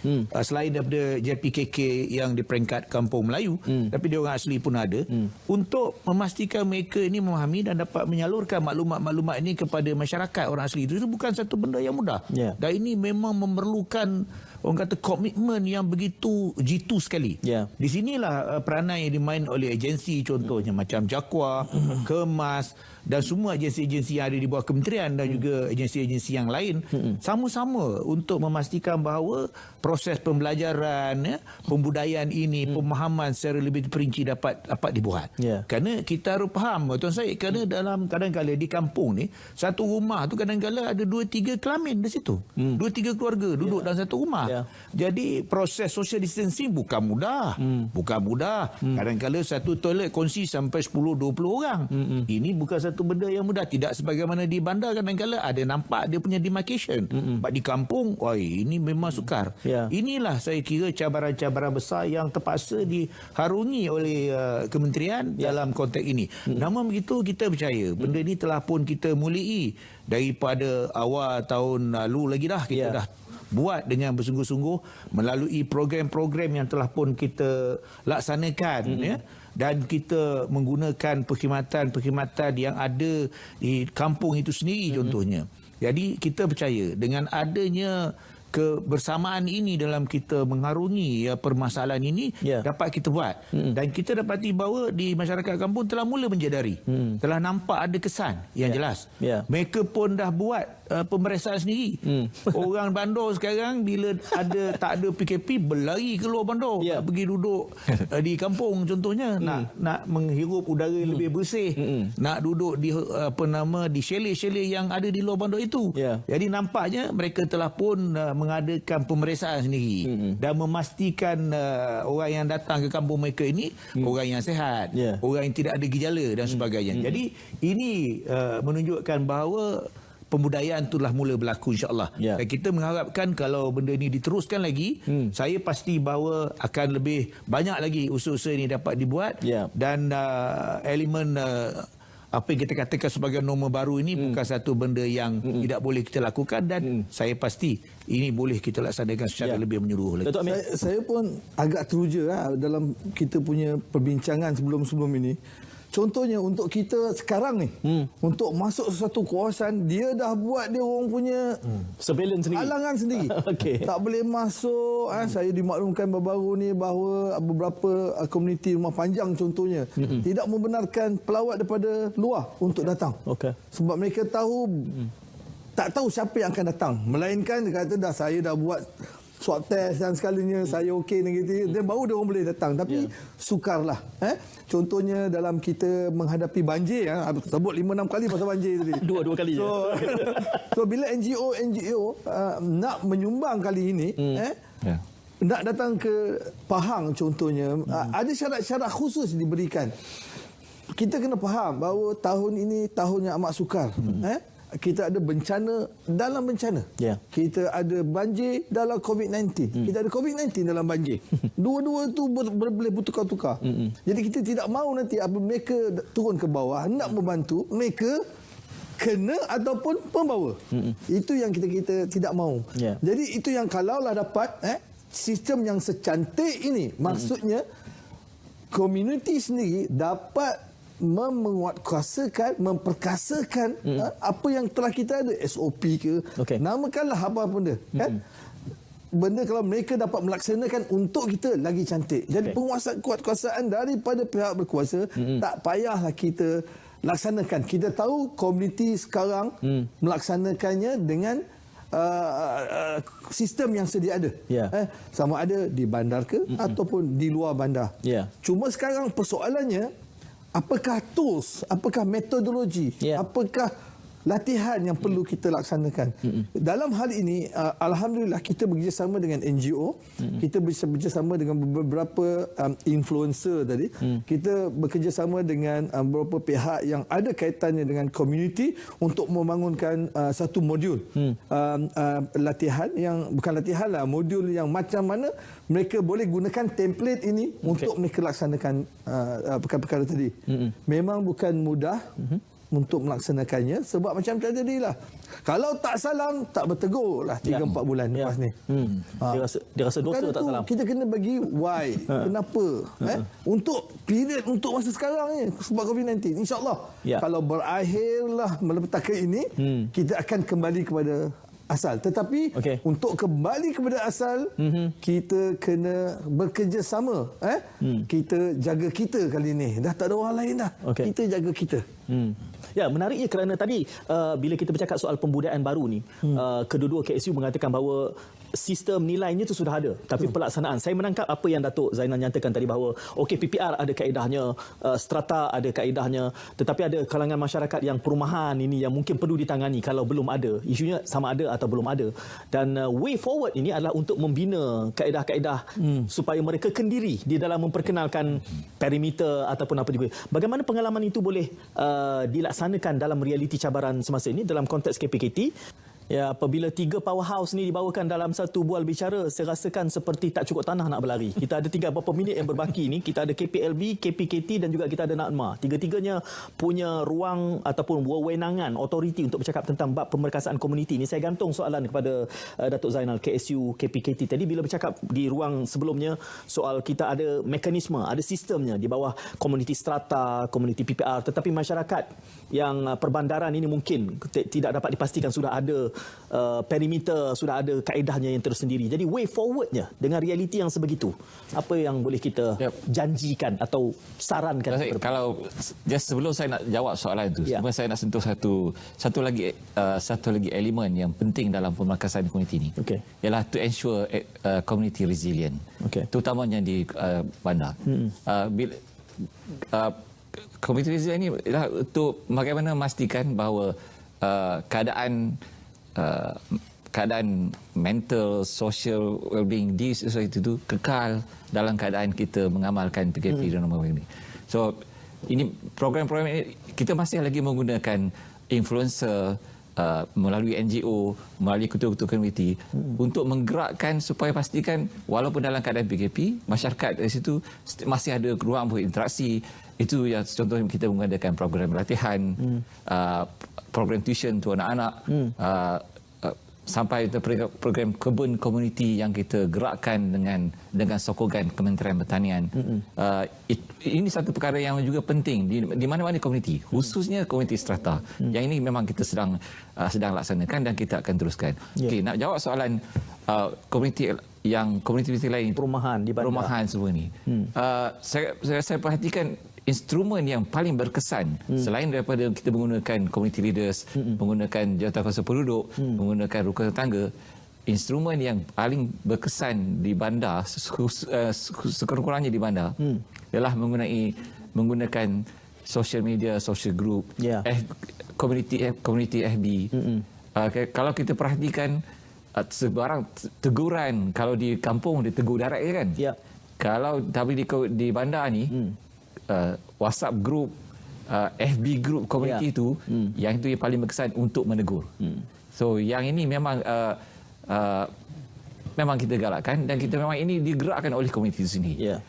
Selain daripada JPKK yang di peringkat Kampung Melayu, tapi dia orang asli pun ada untuk memastikan mereka ini memahami dan dapat menyalurkan maklumat-maklumat ini kepada masyarakat orang asli. Itu bukan satu benda yang mudah. Dan ini memang memerlukan orang kata komitmen yang begitu jitu sekali. Di sinilah peranan yang dimain oleh agensi contohnya macam Jakwa, Kemas dan semua agensi-agensi yang ada di bawah kementerian dan juga agensi-agensi yang lain sama-sama untuk memastikan bahawa proses pembelajaran, pembudayaan ini, pemahaman secara lebih perinci dapat dibuat. Kerana kita harus faham Tuan Syed, kerana dalam kadang-kadang di kampung ni satu rumah tu kadang-kadang ada 2-3 kelamin di situ. 2-3 keluarga duduk dalam satu rumah. Jadi proses social distancing bukan mudah. Bukan mudah. Kadang-kadang satu toilet kongsi sampai 10-20 orang. Ini bukan satu benda yang mudah. Tidak sebagaimana di bandar kadang-kadang ada nampak dia punya demarcation. Di kampung, ini memang sukar. Inilah saya kira cabaran-cabaran besar yang terpaksa diharungi oleh kementerian dalam konteks ini. Namun begitu kita percaya benda ini telah pun kita mulai daripada awal tahun lalu lagi dah kita dah buat dengan bersungguh-sungguh melalui program-program yang telah pun kita laksanakan dan kita menggunakan perkhidmatan-perkhidmatan yang ada di kampung itu sendiri contohnya. Jadi kita percaya dengan adanya kebersamaan ini dalam kita mengarungi permasalahan ini dapat kita buat. Dan kita dapati bahawa di masyarakat kampung telah mula menjedari. Telah nampak ada kesan yang jelas. Mereka pun dah buat pemeriksaan sendiri. Orang bandar sekarang bila tak ada PKP berlari keluar bandar pergi duduk di kampung contohnya nak menghirup udara yang lebih bersih, nak duduk di di chalet-chalet yang ada di luar bandar itu. Jadi nampaknya mereka telah pun mengadakan pemeriksaan sendiri dan memastikan orang yang datang ke kampung mereka ini orang yang sihat, orang yang tidak ada gejala dan sebagainya. Jadi ini menunjukkan bahawa pembudayaan itulah mula berlaku insya-Allah. Dan kita mengharapkan kalau benda ini diteruskan lagi, saya pasti bahawa akan lebih banyak lagi usaha-usaha ini dapat dibuat dan elemen apa yang kita katakan sebagai norma baru ini bukan satu benda yang tidak boleh kita lakukan dan saya pasti ini boleh kita laksanakan secara lebih menyeluruh lagi. Saya pun agak teruja dalam kita punya perbincangan sebelum-sebelum ini. Contohnya untuk kita sekarang ni untuk masuk sesuatu kawasan dia dah buat dia orang punya surveillance sendiri, halangan sendiri. Tak boleh masuk. Saya dimaklumkan baru-baru ni bahawa beberapa komuniti rumah panjang contohnya tidak membenarkan pelawat daripada luar untuk datang. Sebab mereka tahu tak tahu siapa yang akan datang, melainkan dia kata saya dah buat swab test dan sekalinya saya okey negatif, dan baru dia orang boleh datang. Tapi sukarlah. Contohnya dalam kita menghadapi banjir, sebut 5-6 kali pasal banjir tadi. Dua kali. So bila NGO nak menyumbang kali ini, nak datang ke Pahang contohnya, ada syarat-syarat khusus diberikan. Kita kena faham bahawa tahun ini tahun yang amat sukar. Kita ada bencana dalam bencana. Kita ada banjir dalam COVID-19. Kita ada COVID-19 dalam banjir. Dua-dua tu boleh bertukar-tukar. Jadi kita tidak mahu nanti apabila mereka turun ke bawah nak membantu, mereka kena ataupun pembawa. Itu yang kita tidak mahu. Jadi itu yang kalaulah dapat sistem yang secantik ini, maksudnya komuniti sendiri dapat menguatkuasakan, memperkasakan apa yang telah kita ada, SOP ke, namakanlah apa pun dia. Benda kalau mereka dapat melaksanakan untuk kita lagi cantik. Jadi penguasaan daripada pihak berkuasa tak payahlah kita laksanakan. Kita tahu komuniti sekarang melaksanakannya dengan sistem yang sedia ada. Sama ada di bandar ke ataupun di luar bandar. Cuma sekarang persoalannya apakah tools, apakah metodologi, apakah latihan yang perlu kita laksanakan. Dalam hal ini, alhamdulillah kita bekerjasama dengan NGO, kita bekerjasama dengan beberapa influencer tadi, kita bekerjasama dengan beberapa pihak yang ada kaitannya dengan community untuk membangunkan satu modul latihan yang bukan latihan lah, modul yang macam mana mereka boleh gunakan template ini untuk mereka laksanakan perkara-perkara tadi. Memang bukan mudah untuk melaksanakannya sebab macam tadilah. Kalau tak salam, tak bertegur lah 3-4 bulan lepas ni. Dia rasa dosa tak salam. Kita kena bagi why. Kenapa? Untuk period untuk masa sekarang ni sebab COVID-19. InsyaAllah kalau berakhirlah malapetaka ini, kita akan kembali kepada asal. Tetapi untuk kembali kepada asal, kita kena bekerjasama. Kita jaga kita kali ni. Dah tak ada orang lain dah. Kita jaga kita. Ya, menariknya kerana tadi bila kita bercakap soal pembudayaan baru ni, kedua-dua KSU mengatakan bahawa sistem nilainya itu sudah ada, tapi pelaksanaan, saya menangkap apa yang Datuk Zainal nyatakan tadi bahawa PPR ada kaedahnya, strata ada kaedahnya, tetapi ada kalangan masyarakat yang perumahan ini yang mungkin perlu ditangani kalau belum ada. Isunya sama ada atau belum ada. Dan way forward ini adalah untuk membina kaedah-kaedah supaya mereka kendiri di dalam memperkenalkan perimeter ataupun apa juga. Bagaimana pengalaman itu boleh dilaksanakan dalam realiti cabaran semasa ini dalam konteks KPKT? Ya, apabila 3 powerhouse ni dibawakan dalam satu bual bicara, saya rasakan seperti tak cukup tanah nak berlari. Kita ada tinggal beberapa minit yang berbaki ni. Kita ada KPLB, KPKT dan juga kita ada NADMA. Tiga-tiganya punya ruang ataupun wewenangan, autoriti untuk bercakap tentang bab pemerkasaan komuniti ni. Saya gantung soalan kepada Datuk Zainal, KSU, KPKT tadi bila bercakap di ruang sebelumnya soal kita ada mekanisme, ada sistemnya di bawah komuniti strata, komuniti PPR, tetapi masyarakat yang perbandaran ini mungkin tidak dapat dipastikan sudah ada perimeter, sudah ada kaedahnya yang tersendiri. Jadi way forwardnya dengan realiti yang sebegitu, apa yang boleh kita janjikan atau sarankan? Kalau just sebelum saya nak jawab soalan itu, saya nak sentuh satu lagi elemen yang penting dalam pemerkasaan komuniti ini, ialah to ensure community resilient, terutamanya di bandar. Community resilient ini ialah untuk bagaimana memastikan bahawa keadaan mental, social well-being di society itu kekal dalam keadaan kita mengamalkan PKP dan norma ini. So, ini program-program ini kita masih lagi menggunakan influencer melalui NGO, melalui ketua-ketua komuniti untuk menggerakkan supaya pastikan walaupun dalam keadaan PKP, masyarakat di situ masih ada ruang berinteraksi. Itu yang contohnya kita mengadakan program latihan, program tuition untuk anak-anak, sampai program kebun komuniti yang kita gerakkan dengan sokongan Kementerian Pertanian. Ini satu perkara yang juga penting di mana-mana komuniti, khususnya komuniti strata. Yang ini memang kita sedang laksanakan dan kita akan teruskan. Okey, nak jawab soalan komuniti lain, perumahan semua ni. Saya perhatikan instrumen yang paling berkesan selain daripada kita menggunakan community leaders, menggunakan jawatankuasa penduduk, menggunakan rukun tetangga, instrumen yang paling berkesan di bandar, sekurang-kurangnya di bandar, ialah menggunakan social media, social group, community FB. Kalau kita perhatikan sebarang teguran, kalau di kampung dia tegur direct je kan. Kalau tapi di bandar ni WhatsApp group, FB group komuniti itu, yang itu yang paling berkesan untuk menegur. So yang ini memang kita galakkan dan kita memang ini digerakkan oleh komuniti itu sendiri.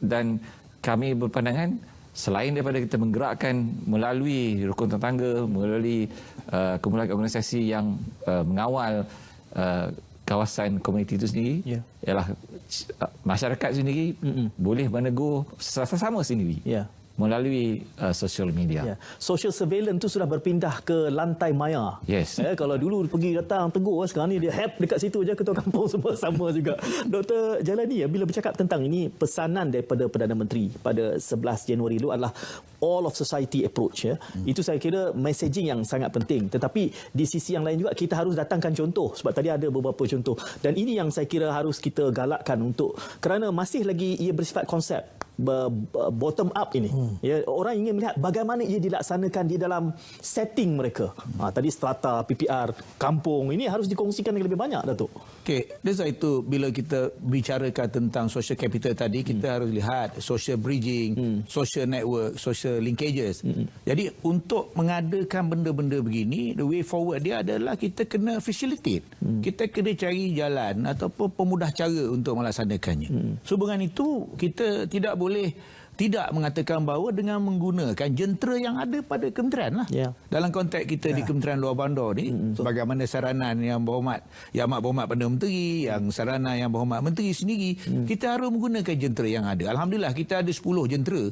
Dan kami berpandangan selain daripada kita menggerakkan melalui rukun tetangga, melalui kumpulan organisasi yang mengawal kawasan komuniti itu sendiri, ialah masyarakat sendiri boleh menegur sesama sendiri melalui social media. Social surveillance itu sudah berpindah ke lantai maya. Kalau dulu pergi datang tegur, sekarang ni dia help dekat situ je, ketua kampung semua sama juga. Dr. Jailani, bila bercakap tentang ini, pesanan daripada Perdana Menteri pada 11 Januari itu adalah all of society approach. Itu saya kira messaging yang sangat penting. Tetapi di sisi yang lain juga kita harus datangkan contoh, sebab tadi ada beberapa contoh. Dan ini yang saya kira harus kita galakkan untuk, kerana masih lagi ia bersifat konsep. bottom up ini. Ya, orang ingin melihat bagaimana ia dilaksanakan di dalam setting mereka. Tadi strata, PPR, kampung, ini harus dikongsikan lebih banyak, Datuk. Okey, dari sebab itu bila kita bicarakan tentang social capital tadi, kita harus lihat social bridging, social network, social linkages. Jadi untuk mengadakan benda-benda begini, the way forward dia adalah kita kena facilitate. Kita kena cari jalan ataupun pemudah cara untuk melaksanakannya. So dengan itu kita tidak boleh tidak mengatakan bahawa dengan menggunakan jentera yang ada pada kementerian lah. Dalam konteks kita di Kementerian Luar Bandar ni, sebagaimana saranan yang berhormat, Yang Amat Berhormat Perdana Menteri, yang saranan yang berhormat Menteri sendiri, kita harus menggunakan jentera yang ada. Alhamdulillah kita ada 10 jentera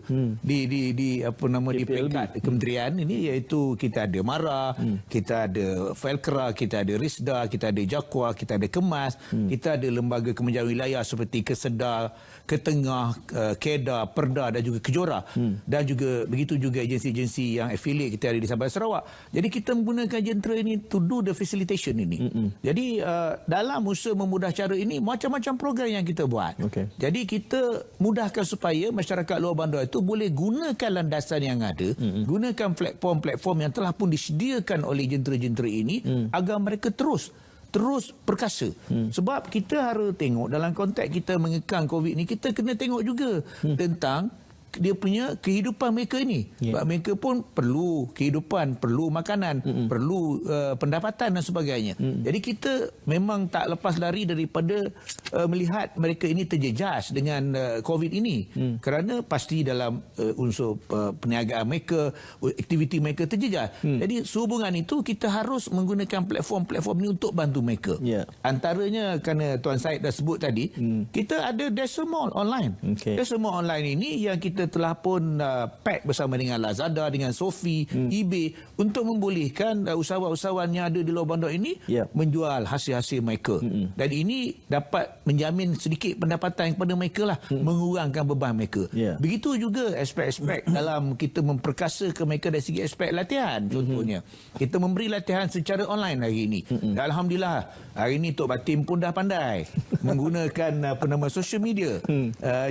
di apa nama di peringkat kementerian ini, iaitu kita ada MARA, kita ada Felkra, kita ada RISDA, kita ada JAKWA, kita ada KEMAS, kita ada lembaga kementerian wilayah seperti Kesedar, Ketengah, Kedah, Perda dan juga Kejora, dan juga begitu juga agensi-agensi yang affiliate kita ada di Sabah Sarawak. Jadi kita menggunakan jentera ini to do the facilitation ini. Jadi dalam usaha memudah cara ini macam-macam program yang kita buat. Jadi kita mudahkan supaya masyarakat luar bandar itu boleh gunakan landasan yang ada, gunakan platform-platform yang telah pun disediakan oleh jentera-jentera ini agar mereka terus perkasa. Sebab kita harus tengok dalam konteks kita mengekang COVID ni, kita kena tengok juga tentang dia punya kehidupan mereka ini. Sebab mereka pun perlu kehidupan, perlu makanan, perlu pendapatan dan sebagainya. Jadi kita memang tak lepas lari daripada melihat mereka ini terjejas dengan COVID ini. Kerana pasti dalam unsur perniagaan mereka, aktiviti mereka terjejas. Jadi sehubungan itu kita harus menggunakan platform-platform ini untuk bantu mereka. Antaranya kerana Tuan Syed dah sebut tadi, kita ada Desa Mall online. Desa Mall online ini yang kita telah pun pack bersama dengan Lazada, dengan Shopee, eBay untuk membolehkan usahawan-usahawan yang ada di luar bandar ini menjual hasil-hasil mereka. Dan ini dapat menjamin sedikit pendapatan kepada mereka lah, mengurangkan beban mereka. Begitu juga aspek-aspek dalam kita memperkasakan mereka dari segi aspek latihan. Contohnya, kita memberi latihan secara online hari ini. Dan alhamdulillah, hari ini Tok Batim pun dah pandai menggunakan social media.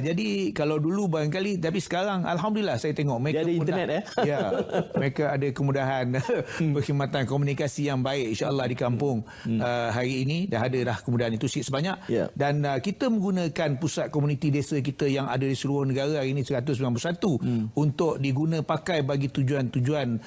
Jadi kalau dulu barangkali, tapi sekarang alhamdulillah saya tengok mereka ada internet mereka ada kemudahan perkhidmatan komunikasi yang baik insya-Allah di kampung. Hari ini dah ada kemudahan itu sikit sebanyak. Dan kita menggunakan pusat komuniti desa kita yang ada di seluruh negara hari ini 191 untuk diguna pakai bagi tujuan-tujuan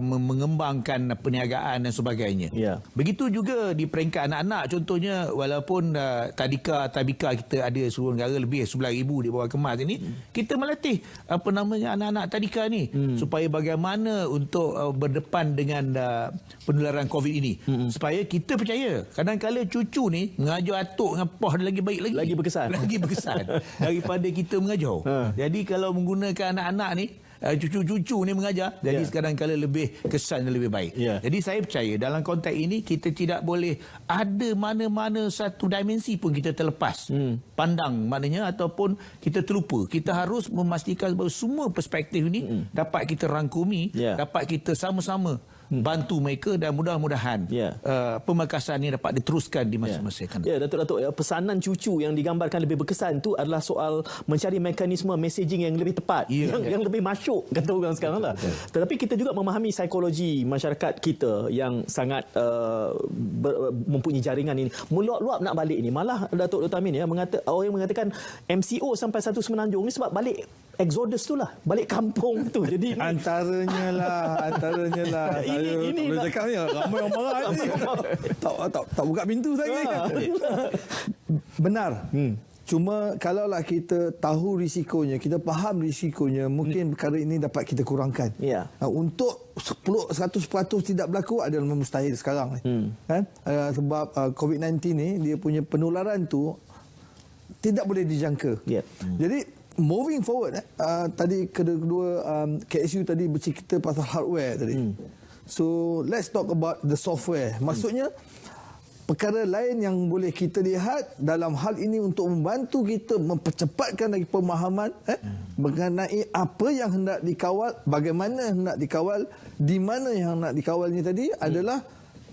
mengembangkan perniagaan dan sebagainya. Begitu juga di peringkat anak-anak, contohnya walaupun tabika kita ada seluruh negara lebih 11,000 di bawah KEMAS ini, kita melatih anak-anak tadika ni supaya bagaimana untuk berdepan dengan penularan COVID ini. Supaya kita percaya kadang-kadang cucu ni mengajar atuk dengan poh dia lagi baik lagi berkesan daripada kita mengajar. Jadi kalau menggunakan anak-anak ni, cucu-cucu ni mengajar, jadi kadang-kadang lebih kesan dan lebih baik. Jadi saya percaya dalam konteks ini kita tidak boleh ada mana-mana satu dimensi pun kita terlepas pandang, maknanya ataupun kita terlupa. Kita harus memastikan bahawa semua perspektif ini dapat kita rangkumi, dapat kita sama-sama bantu mereka, dan mudah-mudahan pemekasan ini dapat diteruskan di masa-masa akan datang. Datuk, pesanan cucu yang digambarkan lebih berkesan itu adalah soal mencari mekanisme messaging yang lebih tepat, yang lebih masyuk kata orang sekarang lah. Tetapi kita juga memahami psikologi masyarakat kita yang sangat mempunyai jaringan ini. Meluap-luap nak balik ini, malah Datuk Dr. Amin orang yang mengatakan MCO sampai satu Semenanjung ni sebab balik exodus tu lah, balik kampung tu. Jadi antaranya lah. Ini boleh cakap ni ramai orang marah ni. Tak buka pintu saya. Benar. Cuma kalaulah kita tahu risikonya, kita faham risikonya, mungkin perkara ini dapat kita kurangkan. Untuk 100% tidak berlaku adalah mustahil sekarang. Sebab COVID-19 ni dia punya penularan tu tidak boleh dijangka. Jadi moving forward, tadi kedua KSU tadi bercerita pasal hardware tadi. So let's talk about the software. Maksudnya perkara lain yang boleh kita lihat dalam hal ini untuk membantu kita mempercepatkan lagi pemahaman mengenai apa yang hendak dikawal, bagaimana hendak dikawal, di mana yang hendak dikawalnya tadi adalah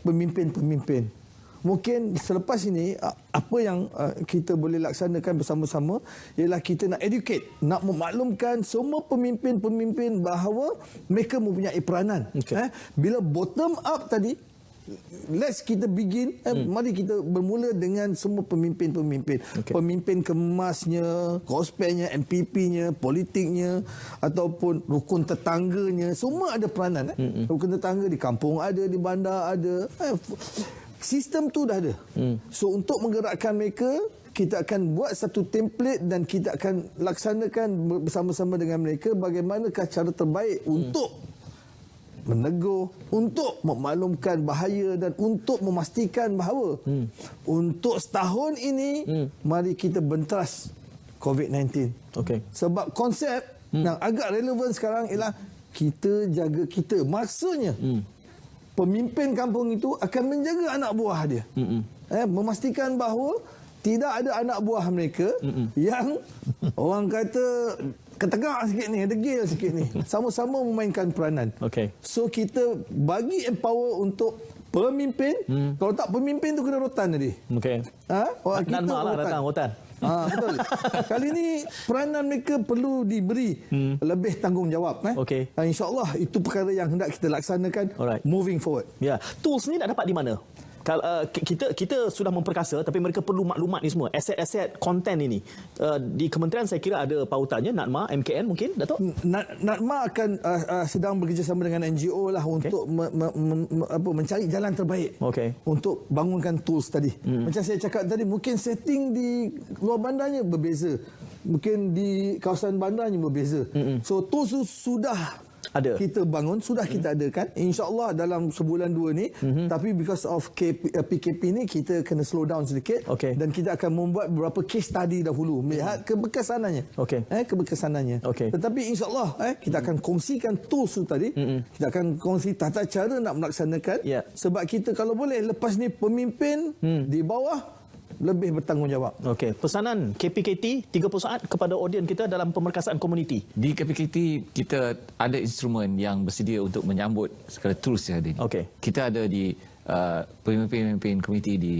pemimpin-pemimpin. mungkin selepas ini apa yang kita boleh laksanakan bersama-sama ialah kita nak educate, nak memaklumkan semua pemimpin-pemimpin bahawa mereka mempunyai peranan. Bila bottom up tadi, let's kita begin. Mari kita bermula dengan semua pemimpin-pemimpin. Pemimpin kemasnya, kospelnya, MPP-nya, politiknya ataupun rukun tetangganya, semua ada peranan. Rukun tetangga di kampung ada, di bandar ada. Sistem tu dah ada. So untuk menggerakkan mereka, kita akan buat satu template dan kita akan laksanakan bersama-sama dengan mereka bagaimanakah cara terbaik untuk menegur, untuk memaklumkan bahaya dan untuk memastikan bahawa untuk setahun ini mari kita bentas COVID-19. Sebab konsep yang agak relevan sekarang ialah kita jaga kita. Maksudnya pemimpin kampung itu akan menjaga anak buah dia. Memastikan bahawa tidak ada anak buah mereka yang orang kata ketegak sikit ni, degil sikit ni. Sama-sama memainkan peranan. So kita bagi empower untuk pemimpin. Kalau tak pemimpin tu kena rotan tadi. Kita lah datang rotan. Betul. Kali ni peranan mereka perlu diberi lebih tanggungjawab. InsyaAllah itu perkara yang hendak kita laksanakan moving forward. Tools ni nak dapat di mana? Kita sudah memperkasa, tapi mereka perlu maklumat ni semua, aset-aset konten ini. Di kementerian saya kira ada pautannya, NADMA, MKN mungkin, Dato'? NADMA akan sedang bekerjasama dengan NGO lah untuk mencari jalan terbaik untuk bangunkan tools tadi. Macam saya cakap tadi, mungkin setting di luar bandarnya berbeza, mungkin di kawasan bandarnya berbeza. So tools tu sudah ada, kita bangun, sudah kita adakan, insya-Allah dalam sebulan dua ni. Tapi because of PKP ni kita kena slow down sedikit, dan kita akan membuat beberapa case study dahulu melihat keberkesanannya. Keberkesanannya. Tetapi insya-Allah kita akan kongsikan tools tu tadi. Kita akan kongsi tata cara nak melaksanakan. Sebab kita kalau boleh lepas ni pemimpin di bawah lebih bertanggungjawab. Pesanan KPKT 30 saat kepada audien kita dalam pemerkasaan komuniti. Di KPKT kita ada instrumen yang bersedia untuk menyambut segala tools yang ada ni. Kita ada di pemimpin-pemimpin komuniti di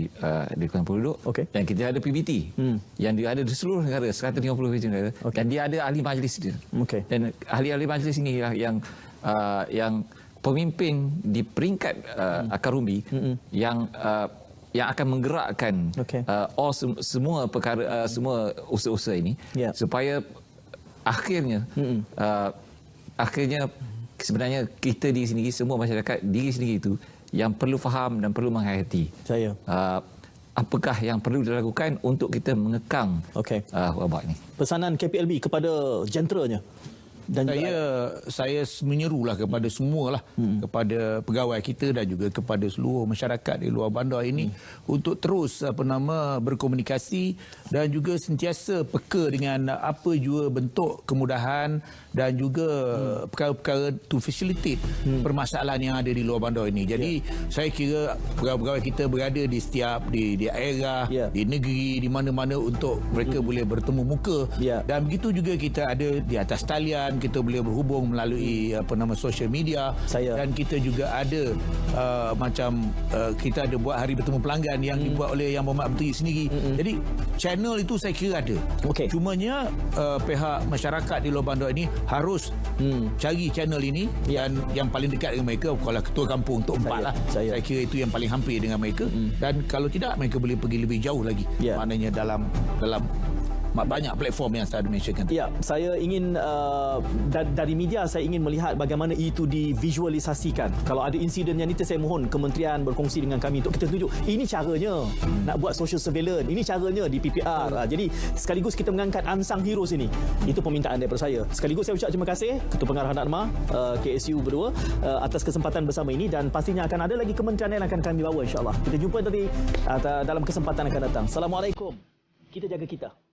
Kuala Penduduk, dan kita ada PBT yang dia ada di seluruh negara, 150 negara, dan dia ada ahli majlis dia. Dan ahli-ahli majlis ini yang pemimpin di peringkat akar umbi yang akan menggerakkan semua perkara, semua usaha-usaha ini supaya akhirnya sebenarnya kita di sini, semua masyarakat diri sendiri itu yang perlu faham dan perlu menghayati apakah yang perlu dilakukan untuk kita mengekang wabak ini. Pesanan KPLB kepada jenteranya. Dan saya menyerulah kepada semualah, kepada pegawai kita dan juga kepada seluruh masyarakat di luar bandar ini untuk terus berkomunikasi dan juga sentiasa peka dengan apa jua bentuk kemudahan dan juga perkara-perkara to facilitate permasalahan yang ada di luar bandar ini. Jadi saya kira pegawai-pegawai kita berada di setiap di daerah, di negeri, di mana-mana untuk mereka boleh bertemu muka. Dan begitu juga kita ada di atas talian, kita boleh berhubung melalui social media. Dan kita juga ada kita ada buat hari bertemu pelanggan yang dibuat oleh Yang Berhormat Menteri sendiri. Jadi channel itu saya kira ada. Cumanya pihak masyarakat di luar bandar ini harus cari channel ini, dan yang paling dekat dengan mereka kalau ketua kampung untuk 4 lah. Saya kira itu yang paling hampir dengan mereka. Dan kalau tidak, mereka boleh pergi lebih jauh lagi. Maknanya dalam banyak platform yang saya mentionkan. Saya ingin dari media saya ingin melihat bagaimana itu divisualisasikan. Kalau ada insiden yang itu, saya mohon kementerian berkongsi dengan kami untuk kita tunjuk ini caranya nak buat social surveillance, ini caranya di PPR. Jadi sekaligus kita mengangkat unsung heroes ini. Itu permintaan daripada saya. Sekaligus saya ucap terima kasih Ketua Pengarah NADMA KSU berdua atas kesempatan bersama ini, dan pastinya akan ada lagi kementerian yang akan kami bawa, insya-Allah. Kita jumpa dalam kesempatan yang akan datang. Assalamualaikum. Kita jaga kita.